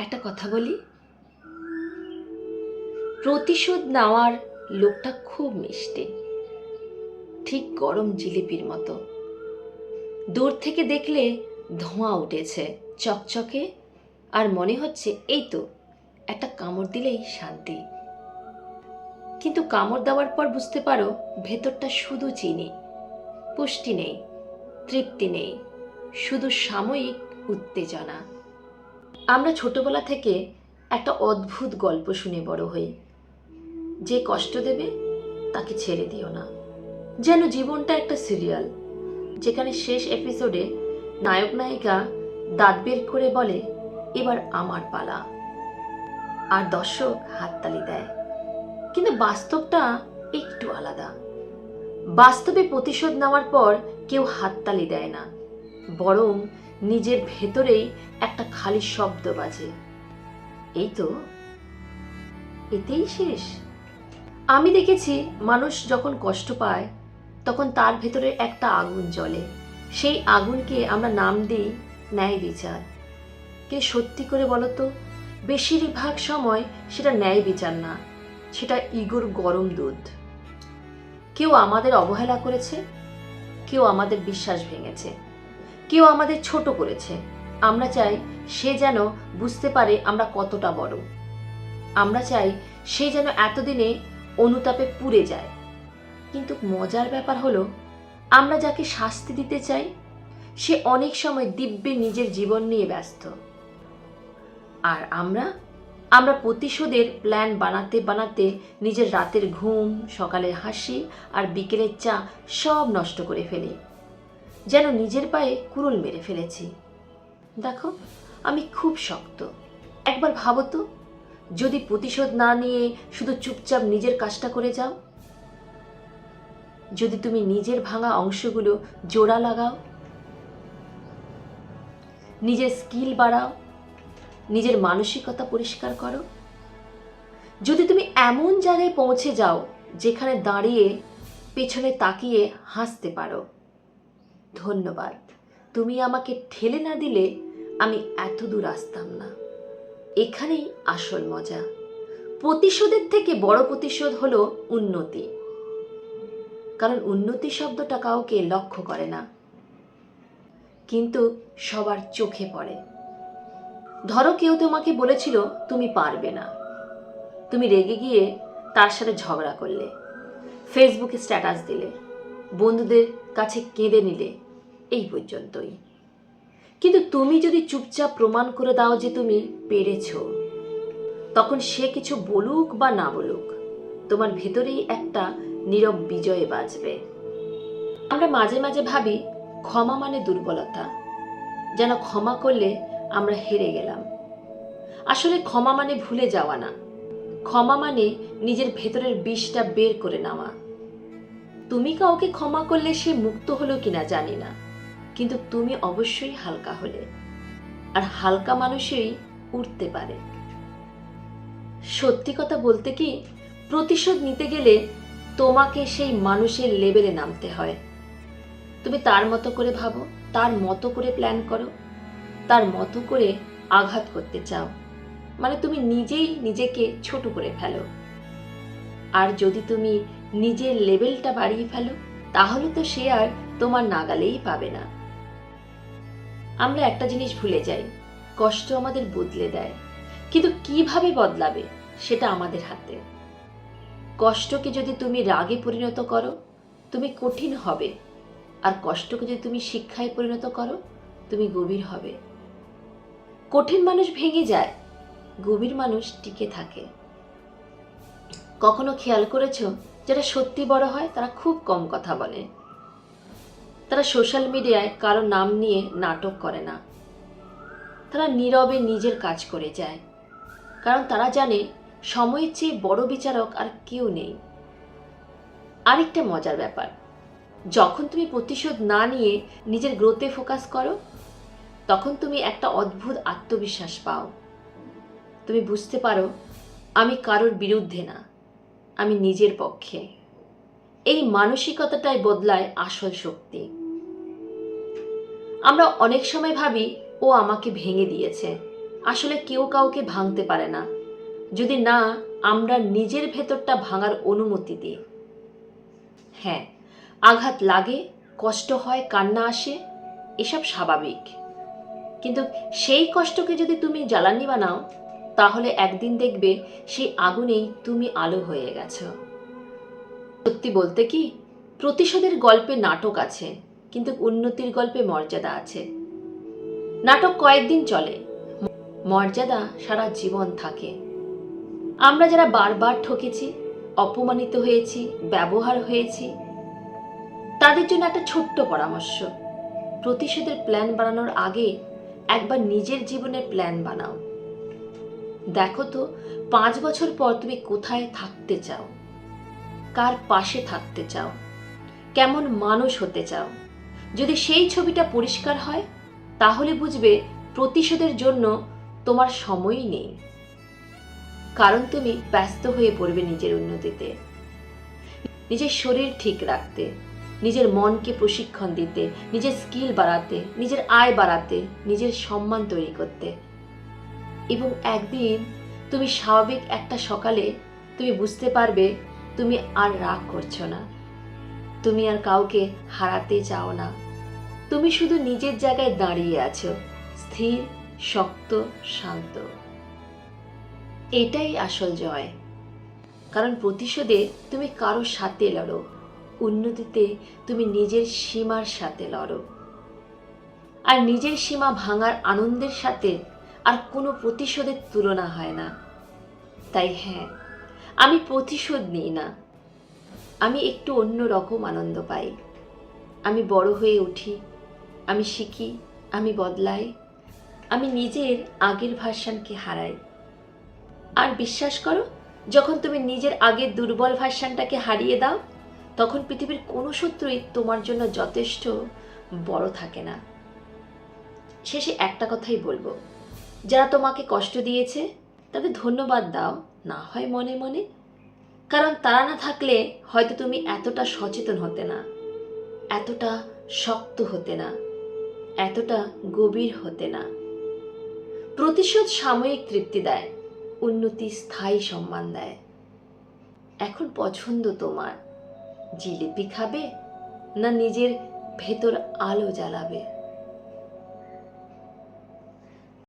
একটা কথা বলি, প্রতিশোধ নেওয়ার লোকটা খুব মিষ্টি, ঠিক গরম জিলিপির মতো। দূর থেকে দেখলে ধোঁয়া উঠেছে চকচকে, আর মনে হচ্ছে এই তো একটা কামড় দিলেই শান্তি। কিন্তু কামড় দেওয়ার পর বুঝতে পারো ভেতরটা শুধু চিনি, পুষ্টি নেই, তৃপ্তি নেই, শুধু সাময়িক উত্তেজনা। আমরা ছোটবেলা থেকে একটা অদ্ভুত গল্প শুনে বড় হই, যে কষ্ট দেবে তাকে ছেড়ে দিও না। যেন জীবনটা একটা সিরিয়াল, যেখানে শেষ এপিসোডে নায়ক নায়িকা দাঁত বের করে বলে এবার আমার পালা, আর দর্শক হাততালি দেয়। কিন্তু বাস্তবটা একটু আলাদা। বাস্তবে প্রতিশোধ নেওয়ার পর কেউ হাততালি দেয় না, বরং নিজের ভেতরেই একটা খালি শব্দ বাজে, এই তো, এতেই শেষ। আমি দেখেছি মানুষ যখন কষ্ট পায় তখন তার ভেতরে একটা আগুন জ্বলে, সেই আগুনকে আমরা নাম দিই ন্যায় বিচার। কিন্তু সত্যি করে বলো তো, বেশিরভাগ সময় সেটা ন্যায় বিচার না, সেটা ইগোর গরম দুধ। কেউ আমাদের অবহেলা করেছে, কেউ আমাদের বিশ্বাস ভেঙেছে, কেউ আমাদের ছোট করেছে। আমরা চাই সে যেন বুঝতে পারে আমরা কতটা বড়। আমরা চাই সে যেন এতদিনে অনুতাপে পুড়ে যায়। কিন্তু মজার ব্যাপার হলো, আমরা যাকে শাস্তি দিতে চাই সে অনেক সময় দিব্যে নিজের জীবন নিয়ে ব্যস্ত। আর আমরা প্রতিশোধের প্ল্যান বানাতে বানাতে নিজের রাতের ঘুম, সকালের হাসি আর বিকেলের চা সব নষ্ট করে ফেলি, যেন নিজের পায়ে কুড়ুল মেরে ফেলেছি। দেখো, আমি খুব শক্ত। একবার ভাবো তো, যদি প্রতিশোধ না নিয়ে শুধু চুপচাপ নিজের কাজটা করে যাও, যদি তুমি নিজের ভাঙা অংশগুলো জোড়া লাগাও, নিজের স্কিল বাড়াও, নিজের মানসিকতা পরিষ্কার করো, যদি তুমি এমন জায়গায় পৌঁছে যাও যেখানে দাঁড়িয়ে পেছনে তাকিয়ে হাসতে পারো, ধন্যবাদ, তুমি আমাকে ঠেলে না দিলে আমি এত দূর আসতাম না। এখানেই আসল মজা। প্রতিশোধের থেকে বড় প্রতিশোধ হলো উন্নতি, কারণ উন্নতি শব্দটা কাউকে লক্ষ্য করে না, কিন্তু সবার চোখে পড়ে। ধরো কেউ তোমাকে বলেছিল তুমি পারবে না, তুমি রেগে গিয়ে তার সাথে ঝগড়া করলে, ফেসবুকে স্ট্যাটাস দিলে, বন্ধুদের কাছে কেঁদে নিলে, এই পর্যন্তই। কিন্তু তুমি যদি চুপচাপ প্রমাণ করে দাও যে তুমি পেরেছো, তখন সে কিছু বলুক বা না বলুক, তোমার ভেতরেই একটা নীরব বিজয় বাজবে। আমরা মাঝে মাঝে ভাবি ক্ষমা মানে দুর্বলতা, যেন ক্ষমা করলে আমরা হেরে গেলাম। আসলে ক্ষমা মানে ভুলে যাওয়া না, ক্ষমা মানে নিজের ভেতরের বিষটা বের করে নেওয়া। তুমি কাউকে ক্ষমা করলে সে মুক্ত হলো কিনা জানি না, কিন্তু তুমি অবশ্যই হালকা হলে, আর হালকা মানুষই উঠতে পারে। সত্যি কথা বলতে কি, প্রতিশোধ নিতে গেলে তোমাকে সেই মানুষের লেভেলে নামতে হয়। তুমি তার মতো করে ভাবো, তার মতো করে প্ল্যান করো, তার মতো করে আঘাত করতে চাও, মানে তুমি নিজেই নিজেকে ছোট করে ফেলো। আর যদি তুমি নিজের লেভেলটা বাড়িয়ে ফেলো, তাহলে তো সে আর তোমার নাগালেই পাবে না। আমরা একটা জিনিস ভুলে যাই, কষ্ট আমাদের বদলে দেয়, কিন্তু কিভাবে বদলাবে সেটা আমাদের হাতে। কষ্টকে যদি তুমি রাগে পরিণত করো, তুমি কঠিন হবে, আর কষ্টকে যদি তুমি শিক্ষায় পরিণত করো, তুমি গভীর হবে। কঠিন মানুষ ভেঙে যায়, গভীর মানুষ টিকে থাকে। কখনো খেয়াল করেছো, যারা সত্যি বড় হয় তারা খুব কম কথা বলে। তারা সোশ্যাল মিডিয়ায় কারো নাম নিয়ে নাটক করে না, তারা নীরবে নিজের কাজ করে যায়, কারণ তারা জানে সময়ের চেয়ে বড় বিচারক আর কেউ নেই। আরেকটা মজার ব্যাপার, যখন তুমি প্রতিশোধ না নিয়ে নিজের গ্রোথে ফোকাস করো, তখন তুমি একটা অদ্ভুত আত্মবিশ্বাস পাও। তুমি বুঝতে পারো আমি কারোর বিরুদ্ধে না, আমি নিজের পক্ষে। এই মানসিকতাটাই বদলায় আসল শক্তি। আমরা অনেক সময় ভাবি ও আমাকে ভেঙে দিয়েছে, আসলে কেউ কাউকে ভাঙতে পারে না যদি না আমরা নিজের ভেতরটা ভাঙার অনুমতি দিই। হ্যাঁ, আঘাত লাগে, কষ্ট হয়, কান্না আসে, এসব স্বাভাবিক। কিন্তু সেই কষ্টকে যদি তুমি জ্বালানি বানাও, তাহলে একদিন দেখবে সেই আগুনেই তুমি আলো হয়ে গেছো। সত্যি বলতে কি, প্রতিশোধের গল্পে নাটক আছে, কিন্তু উন্নতির গল্পে মর্যাদা আছে। নাটক কয়েকদিন চলে, মর্যাদা সারা জীবন থাকে। আমরা যারা বারবার ঠকেছি, অপমানিত হয়েছি, ব্যবহার হয়েছি, তাদের জন্য একটা ছোট্ট পরামর্শ: প্রতিশোধের প্ল্যান বানানোর আগে একবার নিজের জীবনের প্ল্যান বানাও। দেখো তো 5 বছর পর তুমি কোথায় থাকতে চাও, কার পাশে থাকতে চাও, কেমন মানুষ হতে চাও। যদি সেই ছবিটা পরিষ্কার হয়, তাহলে বুঝবে প্রতিশোধের জন্য তোমার সময়ই নেই, কারণ তুমি ব্যস্ত হয়ে পড়বে নিজের উন্নতিতে, নিজের শরীর ঠিক রাখতে, নিজের মনকে প্রশিক্ষণ দিতে, নিজের স্কিল বাড়াতে, নিজের আয় বাড়াতে, নিজের সম্মান তৈরি করতে। এবং একদিন তুমি স্বাভাবিক একটা সকালে তুমি বুঝতে পারবে তুমি আর রাগ করছো না, তুমি আর কাউকে হারাতে চাও না, তুমি শুধু নিজের জায়গায় দাঁড়িয়ে আছো, স্থির, শক্ত, শান্ত। এটাই আসল জয়। কারণ প্রতিশোধে তুমি কারোর সাথে লড়ো, উন্নতিতে তুমি নিজের সীমার সাথে লড়ো। আর নিজের সীমা ভাঙার আনন্দের সাথে আর কোনো প্রতিশোধের তুলনা হয় না। তাই হ্যাঁ, আমি প্রতিশোধ নিই না, আমি একটু অন্য রকম আনন্দ পাই। আমি বড় হয়ে উঠি, আমি শিখি, আমি বদলাই, আমি নিজের আগের ভার্সনকে হারাই। আর বিশ্বাস করো, যখন তুমি নিজের আগের দুর্বল ভার্সনটাকে হারিয়ে দাও, তখন পৃথিবীর কোনো শত্রুই তোমার জন্য যথেষ্ট বড় থাকে না। শেষে একটা কথাই বলবো, যারা তোমাকে কষ্ট দিয়েছে তাদের ধন্যবাদ দাও, না হয় মনে মনে। কারণ তারা না থাকলে হয়তো তুমি এতটা সচেতন হতে না, এতটা শক্ত হতে না, এতটা গভীর হতে না। প্রতিশোধ সাময়িক তৃপ্তি দেয়, উন্নতি স্থায়ী সম্মান দেয়। এখন পছন্দ তোমার, জিলিপি খাবে না নিজের ভেতর আলো জ্বালাবে?